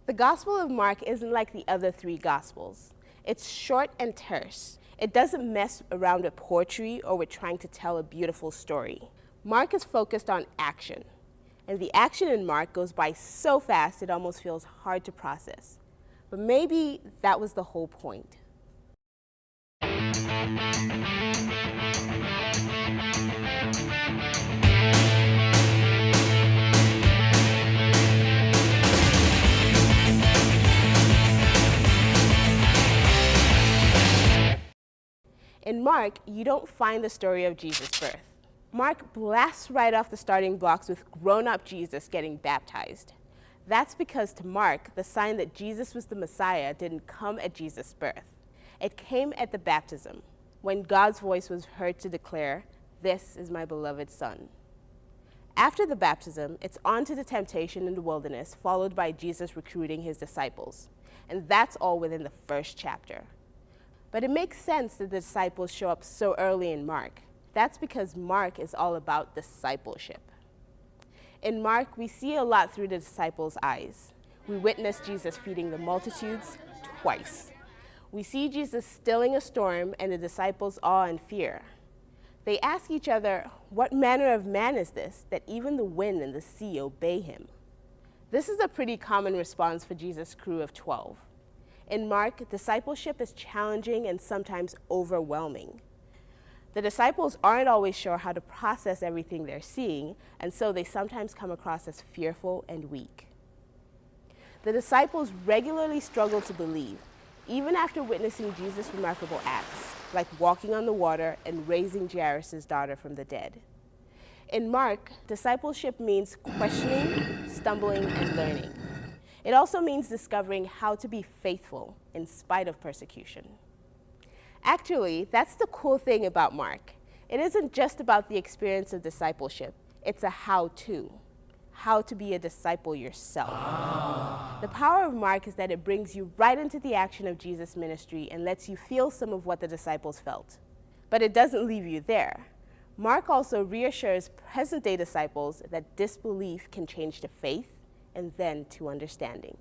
The Gospel of Mark isn't like the other three Gospels. It's short and terse. It doesn't mess around with poetry or with trying to tell a beautiful story. Mark is focused on action, and the action in Mark goes by so fast it almost feels hard to process. But maybe that was the whole point. In Mark, you don't find the story of Jesus' birth. Mark blasts right off the starting blocks with grown-up Jesus getting baptized. That's because to Mark, the sign that Jesus was the Messiah didn't come at Jesus' birth. It came at the baptism, when God's voice was heard to declare, "This is my beloved Son." After the baptism, it's on to the temptation in the wilderness, followed by Jesus recruiting his disciples. And that's all within the first chapter. But it makes sense that the disciples show up so early in Mark. That's because Mark is all about discipleship. In Mark, we see a lot through the disciples' eyes. We witness Jesus feeding the multitudes twice. We see Jesus stilling a storm and the disciples' awe and fear. They ask each other, "What manner of man is this, that even the wind and the sea obey him?" This is a pretty common response for Jesus' crew of 12. In Mark, discipleship is challenging and sometimes overwhelming. The disciples aren't always sure how to process everything they're seeing, and so they sometimes come across as fearful and weak. The disciples regularly struggle to believe, even after witnessing Jesus' remarkable acts, like walking on the water and raising Jairus' daughter from the dead. In Mark, discipleship means questioning, stumbling, and learning. It also means discovering how to be faithful in spite of persecution. Actually, that's the cool thing about Mark. It isn't just about the experience of discipleship. It's a how-to be a disciple yourself. The power of Mark is that it brings you right into the action of Jesus' ministry and lets you feel some of what the disciples felt. But it doesn't leave you there. Mark also reassures present-day disciples that disbelief can change to faith and then to understanding.